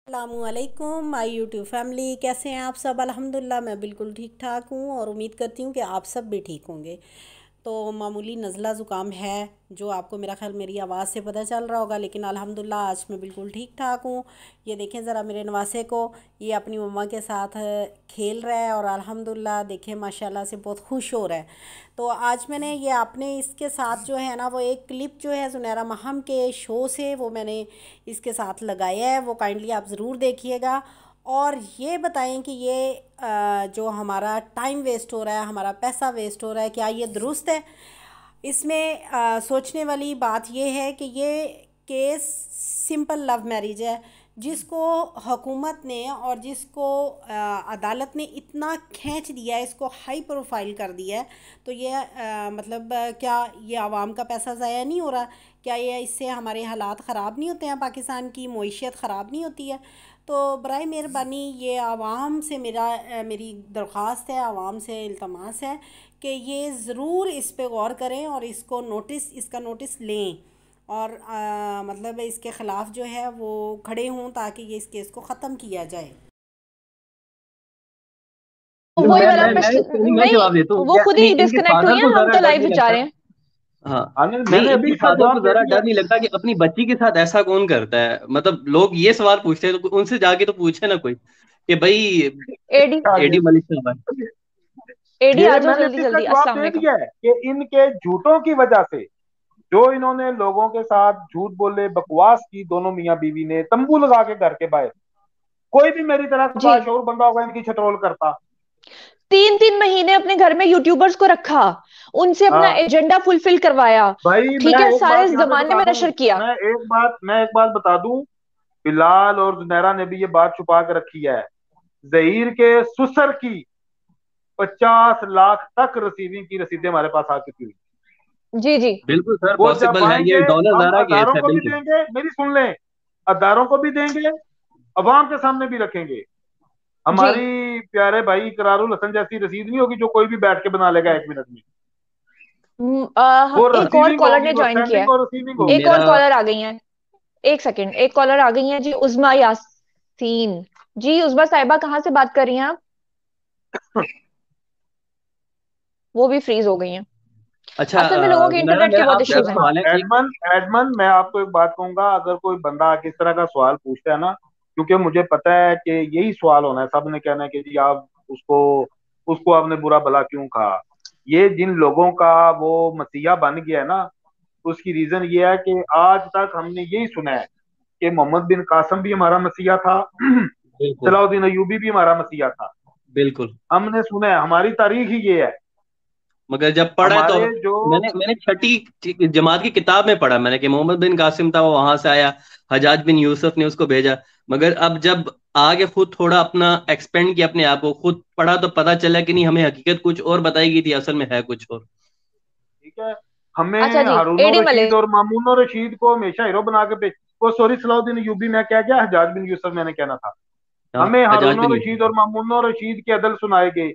अस्सलामुअलैकुम my YouTube family, कैसे हैं आप सब। अल्हम्दुलिल्लाह मैं बिल्कुल ठीक ठाक हूँ और उम्मीद करती हूँ कि आप सब भी ठीक होंगे। तो मामूली नज़ला ज़ुकाम है, जो आपको मेरा ख्याल मेरी आवाज़ से पता चल रहा होगा, लेकिन अल्हम्दुलिल्लाह आज मैं बिल्कुल ठीक ठाक हूँ। ये देखें ज़रा मेरे नवासे को, ये अपनी मम्मा के साथ खेल रहा है और अल्हम्दुलिल्लाह देखें माशाल्लाह से बहुत खुश हो रहा है। तो आज मैंने ये आपने इसके साथ जो है ना वो एक क्लिप जो है सुनहरा महम के शो से वो मैंने इसके साथ लगाया है, वो काइंडली आप ज़रूर देखिएगा और ये बताएं कि ये जो हमारा टाइम वेस्ट हो रहा है, हमारा पैसा वेस्ट हो रहा है, क्या ये दुरुस्त है। इसमें सोचने वाली बात ये है कि ये केस सिंपल लव मैरिज है, जिसको हुकूमत ने और जिसको अदालत ने इतना खींच दिया है, इसको हाई प्रोफाइल कर दिया है। तो ये मतलब क्या ये आवाम का पैसा ज़ाया नहीं हो रहा? क्या ये इससे हमारे हालात ख़राब नहीं होते हैं, पाकिस्तान की मईशत ख़राब नहीं होती है? तो बराए मेहरबानी ये आवाम से मेरी दरख्वास्त है, आवाम से इल्तमास है कि ये ज़रूर इस पे गौर करें और इसका नोटिस लें और मतलब इसके ख़िलाफ़ जो है वो खड़े हों ताकि ये इस केस को ख़त्म किया जाए। वही वाला मैं प्रश्न मैं नहीं। जवाब देता हूँ। वो क्या खुद नहीं ही इनके डिस्कनेक्ट हुई फादर है, को हम जरा तो डर लाइव नहीं बचा लगता? रहे हैं। हाँ। आनंद, नहीं मैंने अभी इनके इसका फादर को जवाब दे जरा दिया डर है। नहीं लगता कि अपनी बच्ची के साथ ऐसा कौन करता है? मतलब लोग ये सवाल पूछते हैं तो उनसे जाके तो पूछे ना कोई कि भाई एडी, एडी मलिक साहब है। एडी आ ये जाओ मैंने जल्दी अभी इसका जल्दी। जवाब अस्सलाम दे वालेकुम। दिया है कि इनके झूठों की वजह से, जो इन्होंने लोगों के साथ झूठ बोले, बकवास की, दोनों मियां बीवी ने तंबू लगा के घर के बाहर, कोई भी मेरी तरह का जी, बाशऊर बंदा होगा इनकी छटरोल करता। 3-3 महीने अपने घर में यूट्यूबर्स को रखा, उनसे अपना हाँ एजेंडा फुलफिल करवाया। भाई, ठीक मैं है, एक सारे बात यहाँ पे जमाने बता में दूं। नशर किया। मैं एक बात बता दूं। बिलाल और जुनैरा ने भी ये बात छुपा के रखी है। जहीर के सुसर की 50 लाख तक रिसीविंग की रसीदें हमारे पास आ चुकी हुई। जी जी। बिल्कुल सर, वो जब पॉसिबल है, आएंगे ये डॉलर हम ज़ारा केस अदारों है को भी बिल्कुल। देंगे, मेरी सुन लें, अदारों को भी देंगे, अवाम के सामने भी रखेंगे। जी। हमारी प्यारे भाई करारुल हसन जैसी रसीद नहीं होगी जो कोई भी बैठ के बना लेगा 1 मिनट में। वो एक और रिसीविंग कॉलर होगी, ने वो ज्वाइन किया सेंडिंग है। और रिसीविंग होगी। एक और मेरा कॉलर आ गई है। एक सेकंड, एक कॉलर आ गई है जी, उज़मा यासीन। जी उज़मा साहिबा, कहाँ से बात कर रही हैं आप? वो भी फ्रीज हो गई हैं। अच्छा असल में लोगों के जुनैरा, इंटरनेट के मेरा बहुत आपसे एक इश्यूज हैं। सवाल है एक। एडमन एडमन, मैं आपको एक बात कहूंगा, अगर कोई बंदा आके इस तरह का सवाल पूछता है ना, क्योंकि मुझे पता है कि यही सवाल होना है, सब ने कहना है कि जी आप उसको उसको आपने बुरा भला क्यों कहा। ये जिन लोगों का वो मसीहा बन गया है ना, उसकी रीजन ये है कि आज तक हमने यही सुना है कि मोहम्मद बिन कासम भी हमारा मसीहा था, बिल्कुल सलाउद्दीन अयूबी भी हमारा मसीहा था। बिल्कुल। हमने सुना है, हमारी तारीख ही ये है। मगर जब पढ़ा है तो हमारे जो मैंने मैंने छठी जमात की किताब में पढ़ा मैंने कि मोहम्मद बिन कासिम था, वो वहां से आया, हजाज बिन यूसुफ ने उसको भेजा। मगर अब जब आगे खुद थोड़ा अपना एक्सपेंड किया, अपने आप को खुद पढ़ा, तो पता चला कि नहीं, हमें हकीकत कुछ और बताई गई थी, असल में है कुछ और। ठीक है, हमें अच्छा जी। हारून एडी रशीद मलिक। और मामून रशीद को हमेशा हीरो बना के पे, वो सॉरी सलाउद्दीन यूबी, मैं क्या क्या हजाज बिन यूसुफ मैंने कहना था। हाँ, हमें हजाज हारून बिन रशीद यूसुफ। और मामून रशीद के अदल सुनाए गए,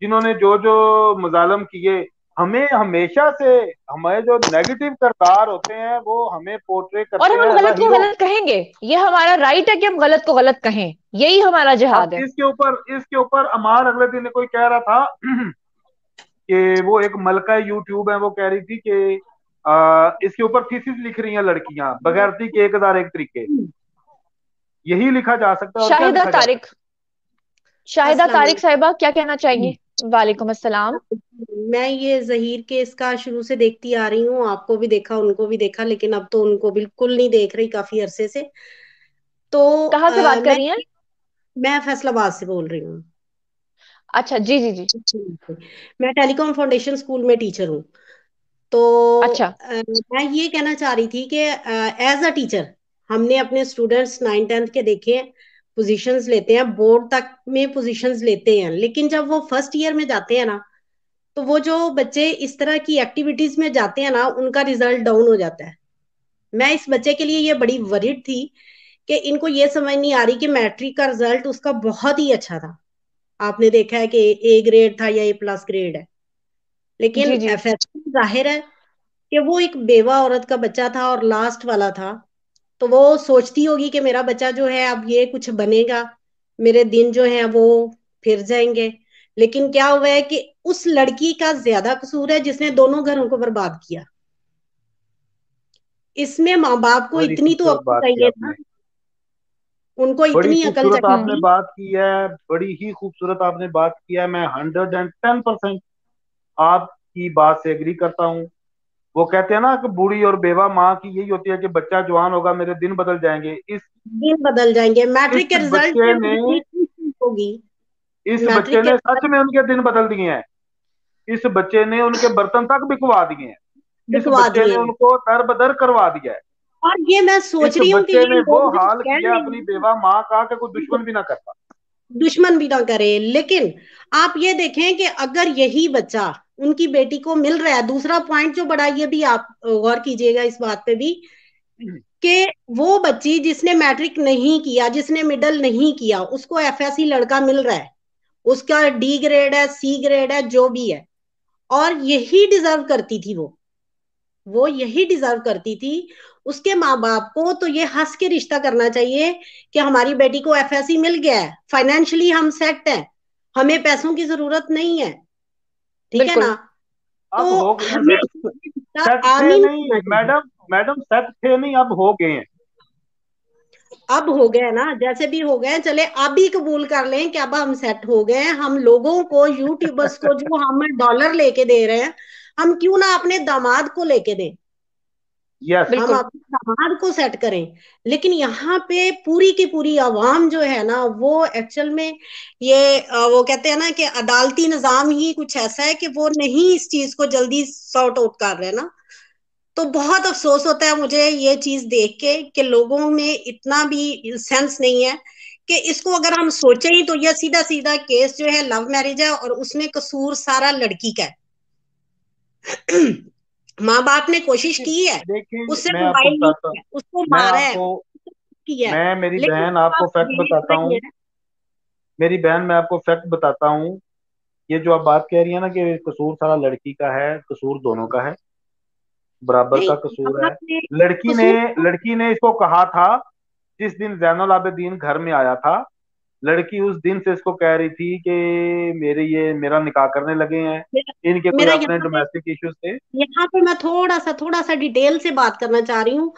जिन्होंने जो जो मजालम किए। हमें हमेशा से हमारे जो नेगेटिव किरदार होते हैं वो हमें पोर्ट्रे और करते हम हैं एज अ गलत को हीरो। गलत कहेंगे। ये हमारा राइट है कि हम गलत को गलत कहें। यही हमारा अब जिहाद है। इसके ऊपर अमार अगले दिन कोई कह रहा था कि वो एक मलका यूट्यूब है, वो कह रही थी कि इसके ऊपर थीसिस लिख रही हैं लड़कियां बगैरती के 1001 तरीके। यही लिखा जा सकता है और क्या शाहिदा लिखा जा तारिक। सकता शाहिदा अस्सलाम तारिक वालेकुम। साहिबा, क्या कहना चाहेंगी? वालेकुम अस्सलाम। मैं ये जहीर के इसका शुरू से देखती आ रही हूँ, आपको भी देखा उनको भी देखा, लेकिन अब तो उनको बिल्कुल नहीं देख रही काफी अरसे से। तो कहाँ से बात कर मैं रही हैं? फैसलाबाद से बोल रही हूँ। अच्छा जी जी जी। मैं टेलीकॉम फाउंडेशन स्कूल में टीचर हूँ। तो अच्छा। मैं ये कहना चाह रही थी कि एज अ टीचर हमने अपने स्टूडेंट्स 9th 10th के देखे, पोजीशंस लेते हैं, बोर्ड तक में पोजीशंस लेते हैं, लेकिन जब वो फर्स्ट ईयर में जाते हैं ना, तो वो जो बच्चे इस तरह की एक्टिविटीज में जाते हैं ना, उनका रिजल्ट डाउन हो जाता है। मैं इस बच्चे के लिए ये बड़ी वरीड थी कि इनको ये समझ नहीं आ रही कि मैट्रिक का रिजल्ट उसका बहुत ही अच्छा था। आपने देखा है कि ए ग्रेड था या ए+ ग्रेड है, लेकिन जी जी। एफएस जाहिर है कि वो एक बेवा औरत का बच्चा था और लास्ट वाला था। तो वो सोचती होगी कि मेरा बच्चा जो है अब ये कुछ बनेगा, मेरे दिन जो है वो फिर जाएंगे। लेकिन क्या हुआ है कि उस लड़की का ज्यादा कसूर है जिसने दोनों घरों को बर्बाद किया। इसमें माँ बाप को बड़ी इतनी तो खूबसूरत अक्ल बात की चाहिए आपने। ना, उनको बड़ी इतनी अकल खूबसूरत आपने चाहिए। बात की है, बड़ी ही खूबसूरत आपने बात की है। मैं 110% आपकी बात से एग्री करता हूँ। वो कहते हैं ना कि बूढ़ी और बेवा माँ की यही होती है कि बच्चा जवान होगा, मेरे दिन बदल जाएंगे। दिन बदल जाएंगे, इस मैट्रिक के रिजल्ट बच्चे में ने उनकी खुशी होगी। इस बच्चे मैट्रिक के ने सच रिजल्ट में उनके दिन बदल दिए हैं। इस बच्चे ने उनके बर्तन तक बिकवा दिए हैं। इस लिखवा बच्चे दिए ने हैं। उनको दर बदर करवा दिया है। और ये मैं इस सोच रही हूँ कि बच्चे ये ने वो लोग जो हाल कह किया रहे अपनी हैं बेवा माँ का कि कोई दुश्मन भी ना करता। दुश्मन भी ना करे, लेकिन आप ये देखें कि अगर यही बच्चा उनकी बेटी को मिल रहा है, दूसरा पॉइंट जो बड़ा, ये भी आप गौर कीजिएगा इस बात पे भी, कि वो बच्ची जिसने मैट्रिक नहीं किया, जिसने मिडल नहीं किया, उसको एफएससी लड़का मिल रहा है, उसका डी ग्रेड है, सी ग्रेड है, जो भी है, और यही डिजर्व करती थी वो यही डिजर्व करती थी। उसके माँ बाप को तो ये हंस के रिश्ता करना चाहिए कि हमारी बेटी को एफएससी मिल गया है, फाइनेंशियली हम सेट हैं, हमें पैसों की जरूरत नहीं है, ठीक है बिल्कुल। ना। अब तो हो गए हैं हमें सेट। ये रिश्ता सेट आम थे ही नहीं नहीं करना चाहिए। मैडम, मैडम सेट थे नहीं, अब हो गए हैं। अब हो गए ना, जैसे भी हो गए, चले अब ही कबूल कर लें कि अब हम सेट हो गए हैं। हम लोगों को, यूट्यूबर्स को जो हम डॉलर लेके दे रहे हैं, हम क्यों ना अपने दामाद को लेके दें, यस। हम बिल्कुल। अपने समाज को सेट करें। लेकिन यहाँ पे पूरी की पूरी आवाम जो है ना, वो एक्चुअल में ये वो कहते हैं ना कि अदालती निजाम ही कुछ ऐसा है कि वो नहीं इस चीज को जल्दी सॉर्ट आउट कर रहे ना। तो बहुत अफसोस होता है मुझे ये चीज देख के कि लोगों में इतना भी सेंस नहीं है कि इसको अगर हम सोचें ही तो यह सीधा सीधा केस जो है लव मैरिज है और उसमें कसूर सारा लड़की का है। माँ बाप ने कोशिश की है, देखिए उससे मैं आपको मोबाइल नहीं बताता हूँ। किया, उसको मैं मारा है, आपको किया है, मैं मेरी लेकिन बहन आप आपको फैक्ट देख बताता रही हूँ। है। मेरी बहन मैं आपको फैक्ट बताता हूँ। ये जो आप बात कह रही है ना कि कसूर सारा लड़की का है, कसूर दोनों का है, बराबर नहीं, का कसूर है। आपने लड़की ने कसूर, लड़की ने इसको कहा था जिस दिन जैनुल आबिदीन घर में आया था। लड़की उस दिन से इसको कह रही थी कि मेरा निकाह करने लगे हैं, मेरा, इनके कोई मेरा अपने यहाँ पे, डोमेस्टिक इश्यूज थे। मैं थोड़ा सा डिटेल से बात करना चाह रही हूँ।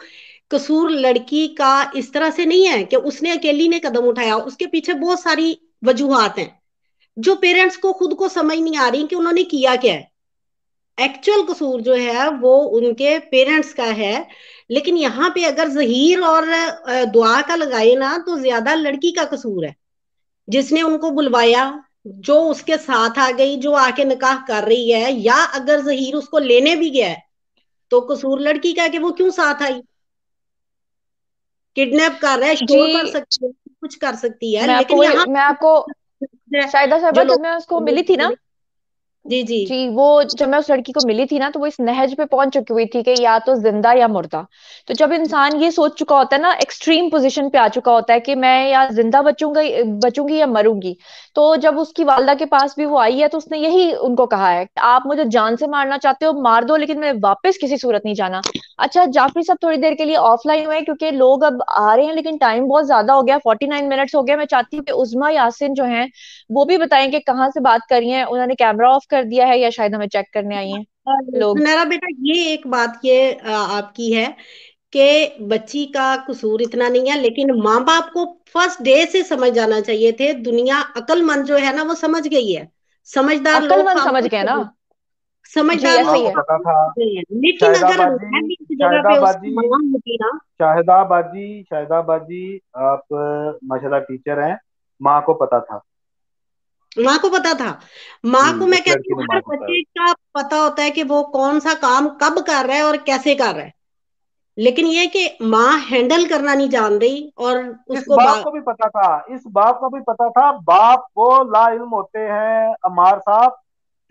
कसूर लड़की का इस तरह से नहीं है कि उसने अकेली ने कदम उठाया, उसके पीछे बहुत सारी वजूहात हैं जो पेरेंट्स को खुद को समझ नहीं आ रही कि उन्होंने किया क्या है। एक्चुअल कसूर जो है वो उनके पेरेंट्स का है। लेकिन यहाँ पे अगर जहीर और दुआ का लगाए ना, तो ज्यादा लड़की का कसूर है, जिसने उनको बुलवाया, जो उसके साथ आ गई, जो आके निकाह कर रही है, या अगर जहीर उसको लेने भी गया है तो कसूर लड़की का है कि वो क्यों साथ आई। किडनैप कर रहा है, शोर कर जी, सकती है, कुछ कर सकती है, लेकिन यहाँ मैं आपको शायदा जो साहबा, जब लोग, मैं उसको मिली थी ना, जी जी, जी, वो जब मैं उस लड़की को मिली थी ना, तो वो इस नहज पे पहुंच चुकी हुई थी कि या तो जिंदा या मुर्दा। तो जब इंसान ये सोच चुका होता है ना, एक्सट्रीम पोजीशन पे आ चुका होता है कि मैं या जिंदा बचूंगी या मरूंगी। तो जब उसकी वालदा के पास भी वो आई है, तो उसने यही उनको कहा है कि आप मुझे जान से मारना चाहते हो, मार दो, लेकिन मैं वापस किसी सूरत नहीं जाना। अच्छा, जाफरी साहब थोड़ी देर के लिए ऑफलाइन हुए, क्योंकि लोग अब आ रहे हैं, लेकिन टाइम बहुत ज्यादा हो गया, 49 मिनट्स हो गया। मैं चाहती हूँ कि उजमा यासिन जो है वो भी बताएं कि कहाँ से बात कर रही हैं, उन्होंने कैमरा ऑफ कर दिया है या शायद हमें चेक करने आई हैं लोग। सुनहरा बेटा, ये एक बात ये आपकी है कि बच्ची का कसूर इतना नहीं है, लेकिन माँ बाप को फर्स्ट डे से समझ जाना चाहिए थे। दुनिया अक्लमंद जो है ना वो समझ गई है, समझदार लोग अक्लमंद समझ खामोश गए हो ना। गए, जी, समझदार ऐसा माँ ही लोग को है। पता खामोश था। हो गए हैं। लेकिन शाहिदा अगर बाजी, मैं भी इस जगह शाहिदा पे उसकी बाजी, माँ होती ना। शाहिदा बाजी, शाहिदा बाजी, आप माशाल्लाह टीचर हैं। माँ को पता था। माँ को पता था। माँ को उस मैं कहती लड़की हूँ ने हर माँ को बताया। बच्चे का पता होता है कि वो कौन सा काम कब कर रहा है और कैसे कर रहा है, लेकिन ये कि माँ हैंडल करना नहीं जान रही और इस उसको बाप को भी पता था, इस बाप को भी पता था। बाप वो ला इल्म होते हैं अमार साहब।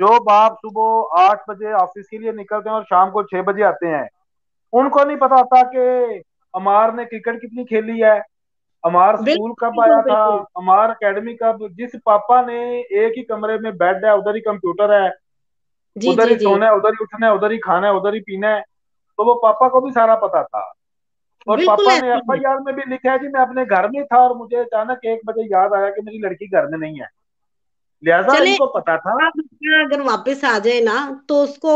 जो बाप सुबह 8 बजे ऑफिस के लिए निकलते हैं और शाम को 6 बजे आते हैं, उनको नहीं पता था कि अमार ने क्रिकेट कितनी खेली है, अमार स्कूल बिल्कुल कब बिल्कुल आया था, बिल्कुल, अमार एकेडमी कब। जिस पापा ने एक ही कमरे में बेड है, उधर ही कंप्यूटर है, जी उधर जी ही जी, सोना है, उधर ही उठना है, उधर ही खाना है, उधर ही पीना है, तो वो पापा को भी सारा पता था। और बिल्कुल पापा ने ऐसे ही है। एफआईआर में भी लिखा है जी मैं अपने घर में था और मुझे अचानक 1 बजे याद आया कि मेरी लड़की घर में नहीं है। लिहाजा चले इनको पता था। आप अगर वापस आ जाए ना, तो उसको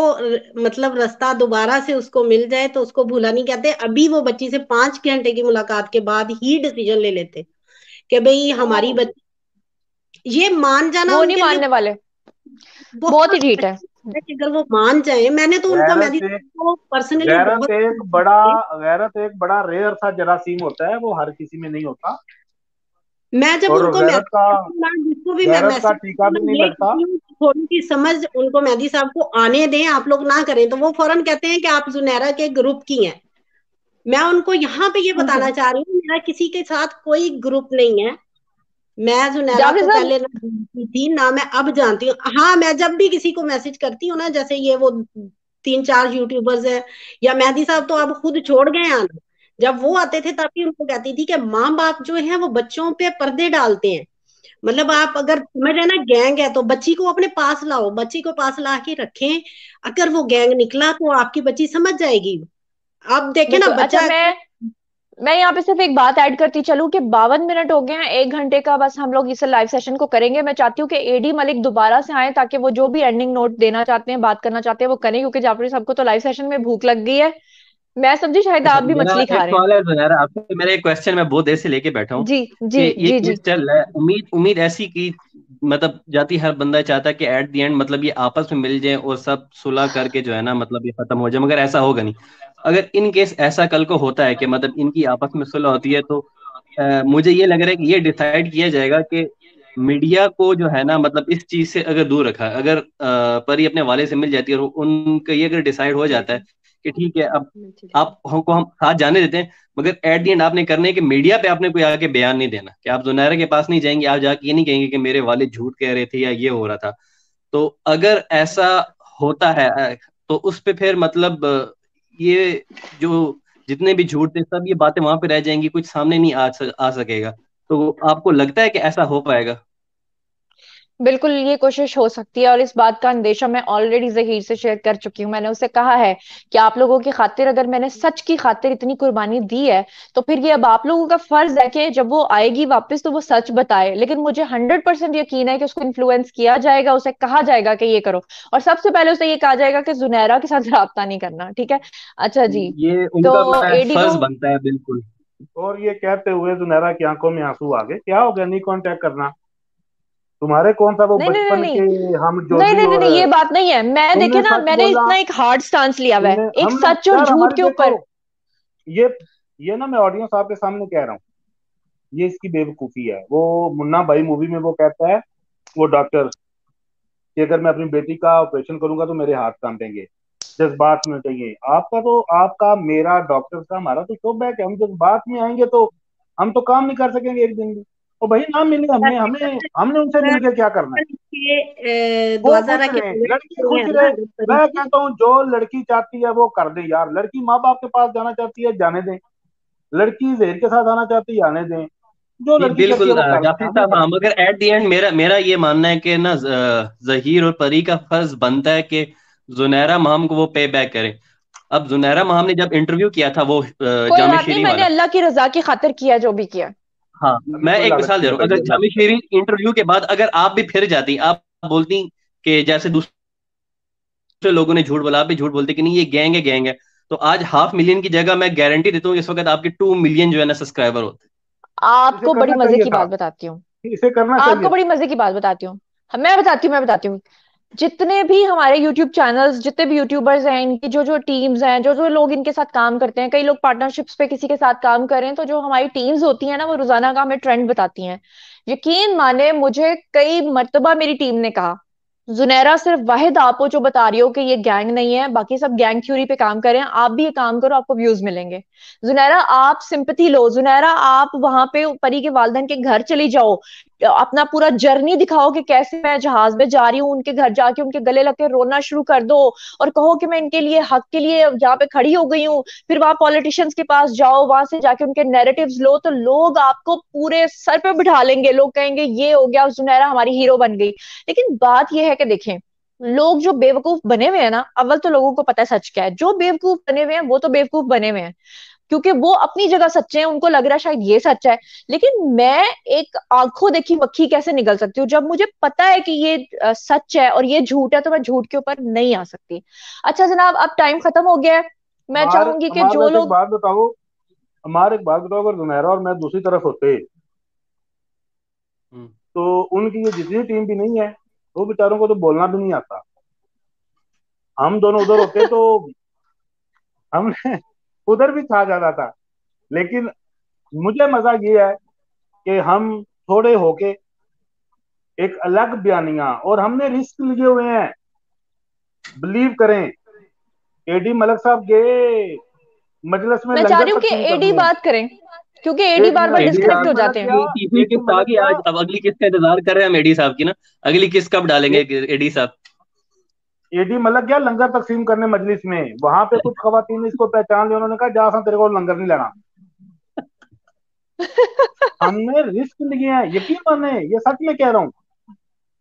मतलब रास्ता दोबारा से उसको मिल जाए तो उसको भूला नहीं कहते। अभी वो बच्ची से 5 घंटे की मुलाकात के बाद ही डिसीजन ले लेते कि भाई हमारी वो बच्ची, ये मान जाना वो नहीं उनके लिए मानने वाले, बहुत ही बहुत ढीठ है। अच्छी बात है कि अगर वो मान जाए। मैंने तो उनको, गैरत मेरी एक को पर्सनली गैरत बहुत, एक बड़ा गैरत एक बड़ा रेयर सा जरासीम होता है, वो हर किसी में नहीं होता। मैं जब और उनको गैरत मैदी का साहब को ना, जिसको भी मैं गैरत का मैसेज टीका भी नहीं ये लगता। कहती हूँ कि थोड़ी सी समझ उनको मेहदी साहब को आने दें, आप लोग ना करें तो वो फौरन कहते हैं कि आप जुनैरा के ग्रुप की हैं। मैं उनको यहाँ पे ये बताना चाह रही हूँ, मेरा किसी के साथ कोई ग्रुप नहीं है। मैं जुनैरा जावेद को साहब, पहले ना जानती थी ना मैं अब जानती हूँ। हाँ, मैं जब भी किसी को मैसेज करती हूँ ना, जैसे ये वो 3-4 यूट्यूबर्स हैं, या मेहदी साहब तो अब खुद छोड़ गए हैं आना। जब वो आते थे तब भी उनको कहती थी कि माँ बाप जो है वो बच्चों पे पर्दे डालते हैं। मतलब आप अगर समझ रहे हैं ना, गैंग है तो बच्ची को अपने पास लाओ, बच्ची को पास ला के रखें। अगर वो गैंग निकला तो आपकी बच्ची समझ जाएगी। आप देखें ना बिल्कुल। अच्छा, बच्चा। मैं यहाँ पे सिर्फ एक बात ऐड करती चलूं कि 52 मिनट हो गए हैं, 1 घंटे का बस हम लोग इस लाइव सेशन को करेंगे। मैं चाहती हूँ कि एडी मलिक दोबारा से आए, ताकि वो जो भी एंडिंग नोट देना चाहते हैं, बात करना चाहते हैं, वो करें, क्योंकि जाफरी साहब को तो लाइव सेशन में भूख लग गई है। मैं समझी शायद अच्छा, आप भी मेरा मछली खा एक रहे हैं। सवाल है जुनैरा आपसे, मेरा एक क्वेश्चन मैं बहुत देर से लेके बैठा हूँ जी जी कि ये जी जी। केस चल रहा है, उम्मीद उम्मीद ऐसी की मतलब जाती, हर बंदा चाहता है कि एट द एंड मतलब ये आपस में मिल जाए और सब सुलह करके जो है ना मतलब ये खत्म हो जाए, मगर ऐसा होगा नहीं। अगर इन केस ऐसा कल को होता है कि मतलब इनकी आपस में सुलह होती है, तो मुझे ये लग रहा है कि ये डिसाइड किया जाएगा कि मीडिया को जो है ना मतलब इस चीज से अगर दूर रखा है, अगर परी अपने वाले से मिल जाती है और उनका ये अगर डिसाइड हो जाता है कि ठीक है अब आप हमको हम साथ जाने देते हैं, मगर एट दी एंड आपने करने कि मीडिया पे आपने कोई आके बयान नहीं देना, कि आप जुनैरा के पास नहीं जाएंगे, आप जाके ये नहीं कहेंगे कि मेरे वाले झूठ कह रहे थे या ये हो रहा था। तो अगर ऐसा होता है तो उस पे फिर मतलब ये जो जितने भी झूठ थे सब ये बातें वहां पे रह जाएंगी, कुछ सामने नहीं आ सकेगा। तो आपको लगता है कि ऐसा हो पाएगा? बिल्कुल, ये कोशिश हो सकती है, और इस बात का अंदेशा मैं ऑलरेडी जहीर से शेयर कर चुकी हूँ। मैंने उसे कहा है कि आप लोगों की खातिर, अगर मैंने सच की खातिर इतनी कुर्बानी दी है, तो फिर ये अब आप लोगों का फर्ज है कि जब वो आएगी वापस तो वो सच बताए। लेकिन मुझे 100% यकीन है कि उसको इन्फ्लुएंस किया जाएगा, उसे कहा जाएगा कि ये करो, और सबसे पहले उसे ये कहा जाएगा कि जुनैरा के साथ राब्ता नहीं करना, ठीक है। अच्छा जी। ये उनका तो मैं एडी को, फर्ज बनता है बिल्कुल। और ये कहते हुए जुनैरा की आंखों में आंसू आ गए, क्या हो गया नहीं कांटेक्ट करना? तुम्हारे कौन सा वो नहीं नहीं नहीं बचपन नहीं के हम नहीं जोली नहीं नहीं और नहीं, ये बात नहीं है। मैं देखे तुमने ना, सच मैंने बोला। इतना एक हार्ड स्टांस लिया हुआ तुमने है, एक हमने सच और यार झूठ हमारी के देखो, ऊपर। ये ये ना मैं ऑडियंस आपके सामने कह रहा हूँ, ये इसकी बेवकूफी है। वो मुन्ना भाई मूवी में वो कहता है, वो डॉक्टर, कि अगर मैं अपनी बेटी का ऑपरेशन करूंगा तो मेरे हाथ कांपेंगे, जज्बात में चाहिए। आपका तो आपका मेरा डॉक्टर का हमारा तो शोभ है कि हम जज्बात में आएंगे तो हम तो काम नहीं कर सकेंगे एक दिन भी। तो भाई ना मिले हमें, हमें हमने उनसे मिलके क्या करना है? वो खुश 2011 के रहे, लड़की इवेंट खुश है रहे। ना मैं तरीके। कहता हूँ जो लड़की चाहती है वो कर दे यार, लड़की माँ बाप के पास जाना चाहती है जाने दें, लड़की जहर के साथ आना चाहती है आने दें, जो जी लड़की करती है बिल्कुल वो कर दे, जाफरी हमें साहब, क्या। हाँ, मगर एट द एंड मेरा मेरा ये मानना है कि ना जहीर और परी का फर्ज बनता है कि जुनैरा महम को वो पे बैक करे। अब जुनैरा महम ने जब इंटरव्यू किया था वो कोई जामी बात नहीं, शीरी मैंने वाला। अल्लाह की रजा की खातिर किया जो भी किया। हाँ, मैं बिल्कुल एक अल्लाह मिसाल दे रखी है रहा हूँ, भाई, अगर अल्लाह जामी रखी है। शीरी इंटरव्यू के बाद अगर आप भी फिर जाती, आप बोलती कि जैसे दूसरे लोगों ने झूठ बोला, आप भी झूठ बोलते कि नहीं ये गैंग है गैंग है, तो आज 500,000 की जगह मैं गारंटी देता हूँ इस वक्त आपके 2 मिलियन जो है ना सब्सक्राइबर होते। इसे आपको बड़ी करना मजे चाहिए की था, बात बताती हूँ। इसे करना आपको चाहिए था। बड़ी मजे की बात बताती हूँ। मैं बताती हूँ। जितने भी हमारे यूट्यूब चैनल्स, जितने भी यूट्यूबर्स हैं, इनकी जो जो टीम्स हैं, जो जो लोग इनके साथ काम करते हैं, कई लोग पार्टनरशिप्स पे किसी के साथ काम कर रहे हैं, तो जो हमारी टीम्स होती है ना, वो रोजाना का हमें ट्रेंड बताती हैं। यकीन माने, मुझे कई मर्तबा मेरी टीम ने कहा, जुनैरा सिर्फ वाहिद आप हो जो बता रही हो कि ये गैंग नहीं है, बाकी सब गैंग थ्योरी पे काम कर रहे हैं, आप भी ये काम करो, आपको व्यूज मिलेंगे। जुनैरा आप सिंपथी लो, जुनैरा आप वहां पे परी के वालिदैन के घर चली जाओ, अपना पूरा जर्नी दिखाओ कि कैसे मैं जहाज में जा रही हूँ, उनके घर जाके उनके गले लग के रोना शुरू कर दो, और कहो कि मैं इनके लिए, हक के लिए यहाँ पे खड़ी हो गई हूँ। फिर वहां पॉलिटिशियंस के पास जाओ, वहां से जाके उनके नैरेटिव्स लो, तो लोग आपको पूरे सर पे बिठा लेंगे, लोग कहेंगे ये हो गया, जुनैरा हमारी हीरो बन गई। लेकिन बात यह है कि देखें, लोग जो बेवकूफ बने हुए हैं ना, अव्वल तो लोगों को पता है सच क्या है, जो बेवकूफ बने हुए हैं वो तो बेवकूफ बने हुए हैं। क्योंकि वो अपनी जगह सच्चे हैं, उनको लग रहा है शायद ये सच है। लेकिन मैं एक आंखों देखी मक्खी कैसे निकल सकती हूँ? जब मुझे पता है कि ये सच है और ये झूठ है, तो मैं झूठ के ऊपर नहीं आ सकती। अच्छा जनाब, अब टाइम खत्म हो गया है। मैं हमार चाहूंगी कि हमार जो वैसे एक लोग बात बताओ, हमारे एक बात बताओ, अगर जुनैरा और मैं दूसरी तरफ होते हम्म। तो उनकी ये जितनी टीम भी नहीं है, वो बेचारों को तो बोलना भी नहीं आता। हम दोनों उधर होते तो हमने उधर भी छा जाना था। लेकिन मुझे मजा ये है कि हम थोड़े होके एक अलग बयानिया, और हमने रिस्क लिए हुए हैं। बिलीव करें, एडी मलक साहब गए मजलिस में मैं चाह लंगर रही हूँ कि तकसीम एडी करने। बात करें, क्योंकि एडी एक बार बार मिनट, एडी डिस्कनेक्ट साहब हो एडी मलक जाते हैं। गया, तीसरी एडी किस्त आ मलक गई गया। आज, अब अगली किस्त का इंतजार कर रहे हैं हम एडी साहब की ना। अगली किस्त कब डालेंगे एडी साहब? एडी मलक गया लंगर तकसीम करने मजलिस में, वहां पे कुछ खवातीन इसको पहचान लिया, उन्होंने कहा जा सा तेरे को लंगर नहीं लेना। हमने रिस्क लिए हैं, यकीन माने, ये सच में कह रहा हूँ।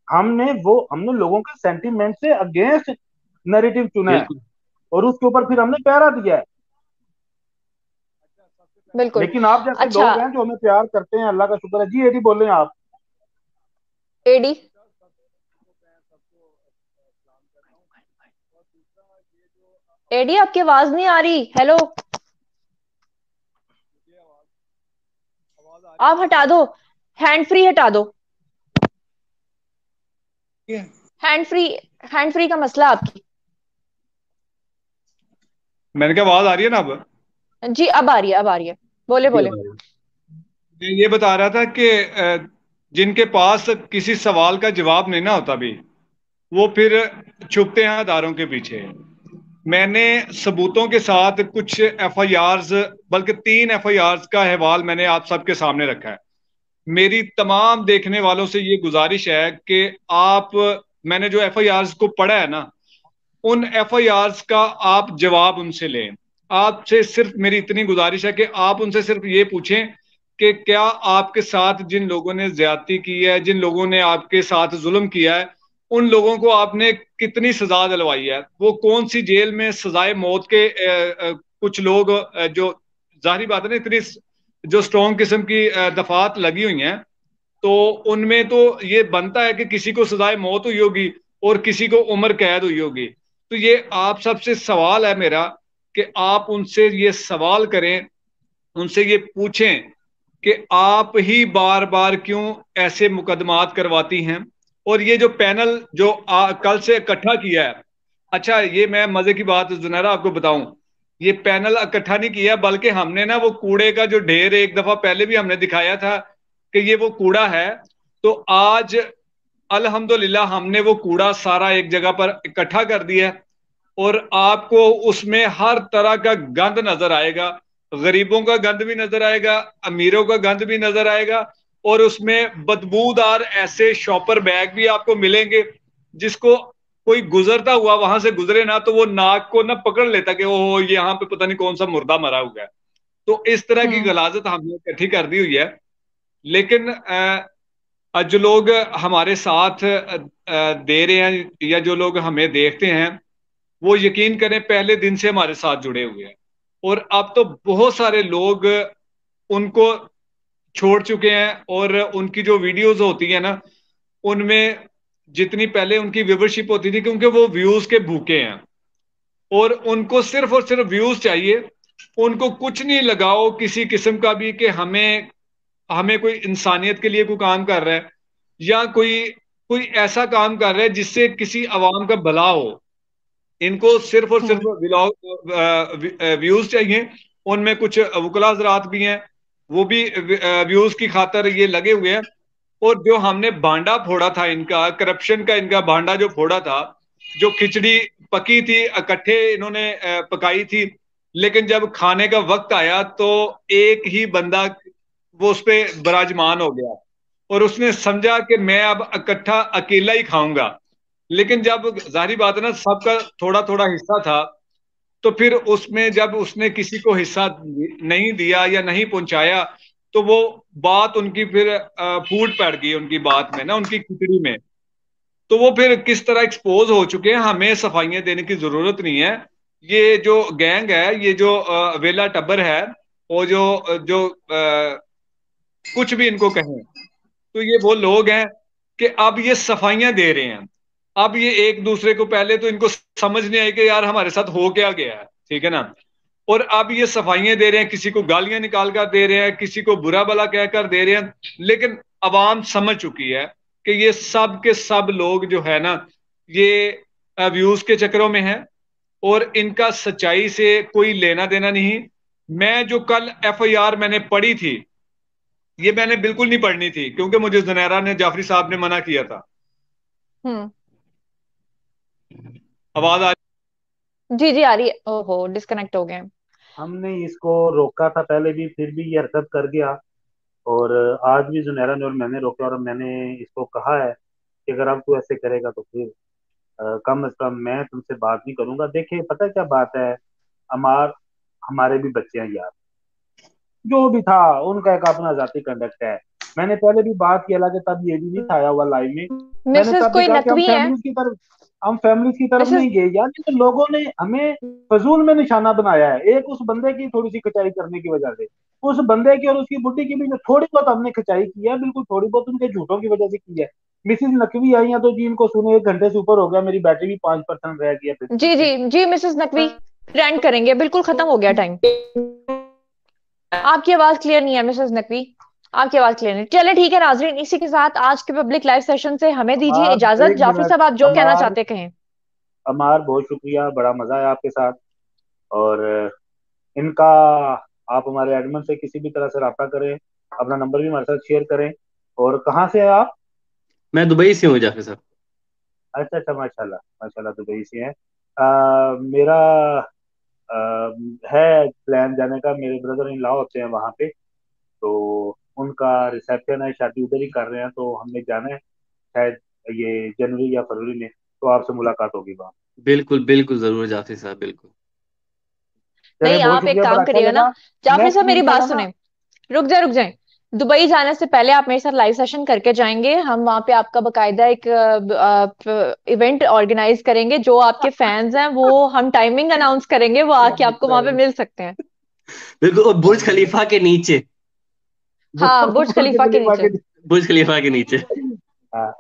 हमने लोगों के सेंटीमेंट से अगेंस्ट नैरेटिव चुना है, बिल्कुल। और उसके ऊपर फिर हमने पहरा दिया है। बिल्कुल। लेकिन आप जैसे अच्छा लोग हैं जो हमें प्यार करते हैं, अल्लाह का शुक्र है जी। एडी बोल रहे हैं आप? एडी, एडी आपकी आवाज नहीं आ रही। हेलो, आप हटा दो, हैंड फ्री हटा दो। हैंड फ्री, हैंड फ्री का मसला आपकी। मैंने क्या आवाज आ रही है ना अब? जी अब आ रही है, अब आ रही है, बोले जी बोले। अब आ रही मैं ये बता रहा था कि जिनके पास किसी सवाल का जवाब नहीं ना होता भी, वो फिर छुपते हैं अदारों के पीछे। मैंने सबूतों के साथ कुछ एफआईआर्स, बल्कि 3 एफआईआर्स का हवाल मैंने आप सबके सामने रखा है। मेरी तमाम देखने वालों से ये गुजारिश है कि आप, मैंने जो एफआईआर्स को पढ़ा है ना, उन एफआईआर्स का आप जवाब उनसे लें। आपसे सिर्फ मेरी इतनी गुजारिश है कि आप उनसे सिर्फ ये पूछें कि क्या आपके साथ जिन लोगों ने ज्यादती की है, जिन लोगों ने आपके साथ जुल्म किया है, उन लोगों को आपने कितनी सजा दिलवाई है। वो कौन सी जेल में सजाए मौत के कुछ लोग जो जाहिर बात है ना, इतनी जो स्ट्रॉन्ग किस्म की दफात लगी हुई हैं, तो उनमें तो ये बनता है कि किसी को सजाए मौत हुई होगी और किसी को उम्र कैद हुई होगी। तो ये आप सबसे सवाल है मेरा कि आप उनसे ये सवाल करें, उनसे ये पूछें कि आप ही बार बार क्यों ऐसे मुकदमात करवाती हैं। और ये जो पैनल जो कल से इकट्ठा किया है, अच्छा ये मैं मजे की बात जुनैरा आपको बताऊं, ये पैनल इकट्ठा नहीं किया, बल्कि हमने ना वो कूड़े का जो ढेर एक दफा पहले भी हमने दिखाया था कि ये वो कूड़ा है। तो आज अल्हम्दुलिल्लाह हमने वो कूड़ा सारा एक जगह पर इकट्ठा कर दिया है, और आपको उसमें हर तरह का गंद नजर आएगा। गरीबों का गंद भी नजर आएगा, अमीरों का गंद भी नजर आएगा, और उसमें बदबूदार ऐसे शॉपर बैग भी आपको मिलेंगे, जिसको कोई गुजरता हुआ वहां से गुजरे ना, तो वो नाक को ना पकड़ लेता कि ओहो यहाँ पे पता नहीं कौन सा मुर्दा मरा हुआ है। तो इस तरह की हम्म। गलाजत हमने इकट्ठी कर दी हुई है। लेकिन जो लोग हमारे साथ दे रहे हैं, या जो लोग हमें देखते हैं, वो यकीन करें पहले दिन से हमारे साथ जुड़े हुए हैं। और अब तो बहुत सारे लोग उनको छोड़ चुके हैं, और उनकी जो वीडियोस होती है ना, उनमें जितनी पहले उनकी व्यूवरशिप होती थी, क्योंकि वो व्यूज के भूखे हैं और उनको सिर्फ और सिर्फ व्यूज चाहिए। उनको कुछ नहीं लगाओ किसी किस्म का भी कि हमें हमें कोई इंसानियत के लिए कोई काम कर रहा है, या कोई कोई ऐसा काम कर रहा है जिससे किसी अवाम का भला हो। इनको सिर्फ और सिर्फ हम्म। व्यूज चाहिए। उनमें कुछ वकला हजरात भी हैं, वो भी व्यूज की खातर ये लगे हुए हैं। और जो हमने भांडा फोड़ा था इनका, करप्शन का इनका भांडा जो फोड़ा था, जो खिचड़ी पकी थी इकट्ठे इन्होंने पकाई थी, लेकिन जब खाने का वक्त आया तो एक ही बंदा वो उस पर विराजमान हो गया, और उसने समझा कि मैं अब इकट्ठा अकेला ही खाऊंगा। लेकिन जब जाहिर बात है ना, सबका थोड़ा थोड़ा हिस्सा था, तो फिर उसमें जब उसने किसी को हिस्सा नहीं दिया या नहीं पहुंचाया, तो वो बात उनकी फिर फूट पड़ गई उनकी बात में ना, उनकी खिचड़ी में। तो वो फिर किस तरह एक्सपोज हो चुके हैं, हमें सफाइयां देने की जरूरत नहीं है। ये जो गैंग है, ये जो वेला टब्बर है, और जो जो कुछ भी इनको कहें, तो ये वो लोग हैं कि अब ये सफाइयां दे रहे हैं। अब ये एक दूसरे को, पहले तो इनको समझ नहीं आई कि यार हमारे साथ हो क्या गया है, ठीक है ना। और अब ये सफाइयां दे रहे हैं, किसी को गालियां निकाल कर दे रहे हैं, किसी को बुरा भला कहकर दे रहे हैं। लेकिन अवाम समझ चुकी है कि ये सब के सब लोग जो है ना, ये व्यूज के चक्करों में है, और इनका सच्चाई से कोई लेना देना नहीं। मैं जो कल एफआईआर मैंने पढ़ी थी, ये मैंने बिल्कुल नहीं पढ़नी थी, क्योंकि मुझे जुनैरा ने, जाफरी साहब ने मना किया था। हम्म। आवाज आ जी जी आ रही है। ओहो, डिस्कनेक्ट हो गए। हमने इसको रोका था पहले भी, फिर भी ये हरकत कर गया। और आज भी जुनैरा ने और मैंने रोका, और मैंने इसको कहा है कि अगर अब तू ऐसे करेगा तो फिर कम से कम मैं तुमसे बात नहीं करूंगा। देखिए पता है क्या बात है, हमार हमारे भी बच्चे हैं यार, जो भी था उनका एक अपना जाति कंडक्ट है। मैंने पहले भी बात किया हालांकि तब ये भी नहीं था आया हुआ लाइव में। मैंने मिसेस तब भी कोई कहा कि नकवी है? हम फैमिलीज की तरफ मिसेस नहीं गए यार, तो लोगों ने हमें फजूल में निशाना बनाया है। एक उस बंदे की थोड़ी सी खिंचाई करने की वजह से, उस बंदे की और उसकी बुढ़ी की भी जो थोड़ी बहुत हमने खिंचाई की है, बिल्कुल थोड़ी बहुत उनके झूठों की वजह से की है। मिसिज नकवी आई हैं तो जी इनको सुने 1 घंटे से ऊपर हो गया, मेरी बैटरी भी 5% रह गई है बिल्कुल जी जी से। जी मिसेस नकवी, एंड करेंगे, बिल्कुल खत्म हो गया टाइम। आपकी आवाज क्लियर नहीं है मिसेस नकवी, आपकी आवाज क्लियर नहीं। चले ठीक है नाजरीन, इसी के साथ आज के पब्लिक लाइव सेशन से हमें दीजिए अमार इजाजत। एक जाफरी मिनट, साहब आप जो कहना अमार चाहते कहें। अमार बहुत शुक्रिया, बड़ा मजा आया आपके साथ। और इनका, आप हमारे एडमिन से किसी भी तरह से रब्ता करें, अपना नंबर भी हमारे साथ शेयर करें। और कहाँ से है आप? मैं दुबई से हूँ जाफर साहब। अच्छा अच्छा, माशाल्लाह माशाल्लाह, दुबई से हैं। मेरा आ, है प्लान जाने का, मेरे ब्रदर इन लॉ होते हैं वहाँ पे, तो उनका रिसेप्शन है, शादी उधर ही कर रहे हैं, तो हमने जाना है शायद ये जनवरी या फरवरी में, तो आपसे मुलाकात होगी वहाँ। बिल्कुल बिल्कुल जरूर जाफर साहब, बिल्कुल। चले, नहीं, बहुत आप एक शुक्रिया, बड़ा काम अच्छा करिएगा ना, लगा। जाफरी नेक्स्ट साहब मेरी वीक बात इंशाल्लाह ना। सुने। रुक जाए। दुबई जाने से पहले आप मेरे साथ लाइव सेशन करके जाएंगे, हम वहां पे आपका बकायदा एक इवेंट ऑर्गेनाइज करेंगे। जो आपके फैंस हैं वो हम टाइमिंग अनाउंस करेंगे, वो आके आपको वहां पे मिल सकते हैं। बिल्कुल, और बुर्ज खलीफा के नीचे। हाँ, बुर्ज बुर्ज खलीफा के खलीफा नीचे। के। बुर्ज खलीफा के नीचे। हाँ,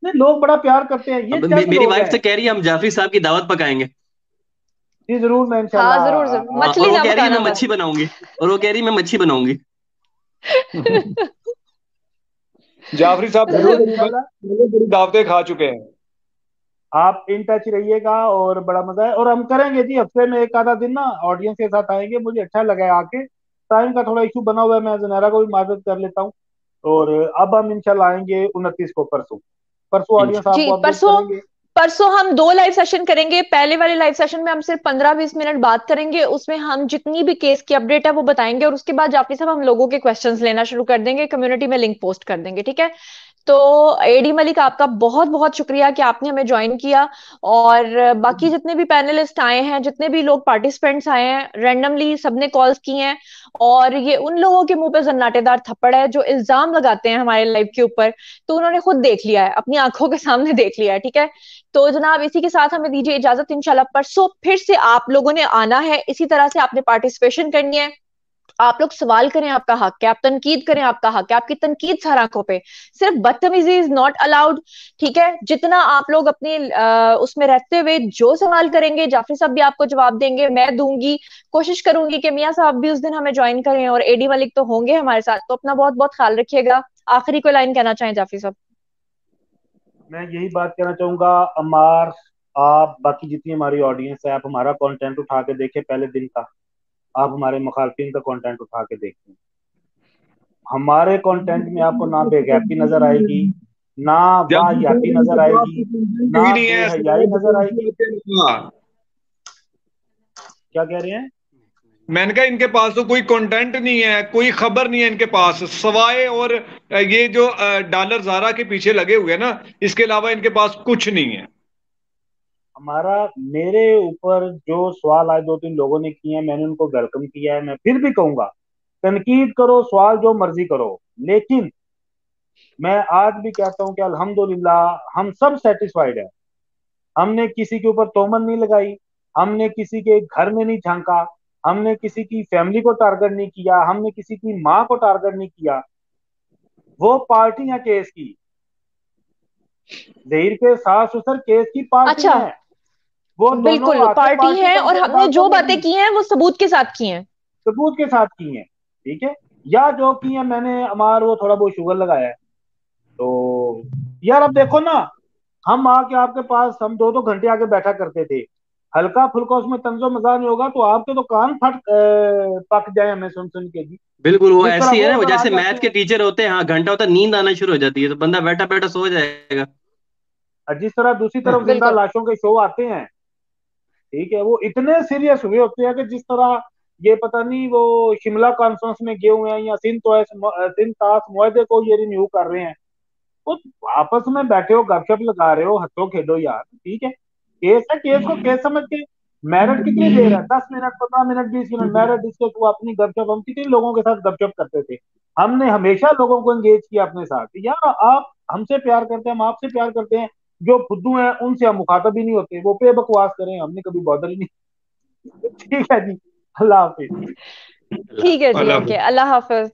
नहीं लोग बड़ा प्यार करते हैं, ये अब चंद मेरी लोग वाइफ हैं। तो कह रही है हम जाफरी साहब की दावत पकाएंगे। जी जरूर, मैं हाँ इंशाल्लाह जरूर जरूर, और मछली वो ना कह रही है मैं पकाना बस। मच्छी बनाऊंगी। और वो कह रही है मैं मच्छी बनाऊंगी। जाफरी साहब जरूर इंशाल्लाह। बड़ी बड़ी दावतें खा चुके हैं। आप इन टच रहिएगा, और बड़ा मजा है, और हम करेंगे जी हफ्ते में एक आधा दिन ना ऑडियंस के साथ आएंगे। मुझे अच्छा लगा है आके। टाइम का थोड़ा इशू बना हुआ है, मैं जुनैरा को भी माजरत कर लेता हूँ। और अब हम इंशाल्लाह आएंगे 29 को, परसों। परसों ऑडियंस जी, आपको अपडेट परसों करेंगे। परसों हम दो लाइव सेशन करेंगे। पहले वाले लाइव सेशन में हम सिर्फ 15-20 मिनट बात करेंगे, उसमें हम जितनी भी केस की अपडेट है वो बताएंगे, और उसके बाद जाफरी साहब हम लोगों के क्वेश्चंस लेना शुरू कर देंगे, कम्युनिटी में लिंक पोस्ट कर देंगे, ठीक है। तो एडी मलिक, आपका बहुत बहुत शुक्रिया कि आपने हमें ज्वाइन किया। और बाकी जितने भी पैनलिस्ट आए हैं, जितने भी लोग पार्टिसिपेंट्स आए हैं, रैंडमली सबने कॉल्स की हैं। और ये उन लोगों के मुंह पे जन्नाटेदार थप्पड़ है जो इल्जाम लगाते हैं हमारे लाइव के ऊपर, तो उन्होंने खुद देख लिया है, अपनी आंखों के सामने देख लिया है, ठीक है। तो जनाब, इसी के साथ हमें दीजिए इजाजत। इंशाल्लाह परसों फिर से आप लोगों ने आना है, इसी तरह से आपने पार्टिसिपेशन करनी है। आप लोग सवाल करें, आपका हक है, आप तनकीद करें, आपका हक है, आपकी तनकीद सर आंखों पे। सिर्फ बदतमीजी इज नॉट अलाउड, ठीक है। जितना आप लोग अपने उसमें रहते हुए जो सवाल करेंगे, जाफरी साहब भी आपको जवाब देंगे, मैं दूंगी। कोशिश करूंगी कि मियां साहब भी उस दिन हमें ज्वाइन करें, और एडी मलिक तो होंगे हमारे साथ। तो अपना बहुत बहुत ख्याल रखिएगा। आखिरी कोई लाइन कहना चाहें जाफरी साहब? मैं यही बात कहना चाहूंगा, अमार, आप, बाकी जितनी हमारी ऑडियंस है, आप हमारा कंटेंट उठा के देखें पहले दिन का। आप हमारे मुखालफिन का कंटेंट उठा के देखें। हमारे कंटेंट में आपको ना बेगैरती नजर आएगी, ना जाफरी वाहियाती साहब नजर इनके पास आएगी, तो content ना ही नहीं है बेहयाई सवाल नजर जवाब आएगी। के अलावा। क्या कह रहे हैं? मैंने कहा इनके पास तो कोई कंटेंट नहीं है, कोई खबर नहीं है इनके पास, सवाए और ये जो डॉलर जारा के पीछे लगे हुए हैं ना, इसके अलावा इनके पास कुछ नहीं है। हमारा, मेरे ऊपर जो सवाल आज 2-3 लोगों ने किए हैं, मैंने उनको वेलकम किया है। मैं फिर भी कहूंगा, तनकीद करो, सवाल जो मर्जी करो, लेकिन मैं आज भी कहता हूं कि अल्हम्दुलिल्लाह हम सब सेटिस्फाइड है। हमने किसी के ऊपर तोहमत नहीं लगाई, हमने किसी के घर में नहीं झांका, हमने किसी की फैमिली को टारगेट नहीं किया, हमने किसी की माँ को टारगेट नहीं किया। वो पार्टी है केस की, जहीर के सास ससुर केस की पार्टी अच्छा, है। वो दोनों बिल्कुल आके पार्टी पार्टी है, और करते हैं हमने रात को जो बातें मेरी, की हैं वो सबूत के साथ की हैं। सबूत के साथ की है। ठीक है, या जो की है मैंने हमार वो थोड़ा बहुत शुगर लगाया है। तो यार अब देखो ना, हम आके आपके पास हम 2-2 घंटे आके बैठा करते थे, हल्का फुल्का उसमें तंजो मजा नहीं होगा तो आपके तो कान पक जाए हमें सुन सुन के जी। बिल्कुल वो जिस तरह ऐसी है वो ना, वो अगर आ जैसे जाते मैथ के हैं, टीचर होते हैं, हाँ घंटा होता है नींद आना शुरू हो जाती है तो बंदा बैठा बैठा सो जाएगा। और जिस तरह दूसरी तरफ जिंदा बिल्कुल। लाशों के शो आते हैं, ठीक है, वो इतने सीरियस हुए होते हैं कि जिस तरह ये पता नहीं वो शिमला कॉन्फ्रेंस में गए हुए हैं या सिंध तास मुआहदे को ये रिन्यू कर रहे हैं। वो आपस में बैठे हो, गपशप लगा रहे हो, हंसो खेलो यार। ठीक है, केस है, केस को केस समझ के मेरिट कितनी देर है, 10 minute, 15 minute, 20 minute merit discuss हुआ, अपनी गपशप। हम कितने लोगों के साथ गपशप करते थे, हमने हमेशा लोगों को एंगेज किया अपने साथ। यार आप हमसे प्यार करते हैं, हम आपसे प्यार करते हैं, जो फुद्दू हैं उनसे हम मुखातब ही नहीं होते, वो पे बकवास करें हमने कभी बॉदर ही नहीं। ठीक है जी, अल्लाह हाफिज। अल्लाह ठीक है जी, अल्लाह ओके, अल्लाह हाफिज।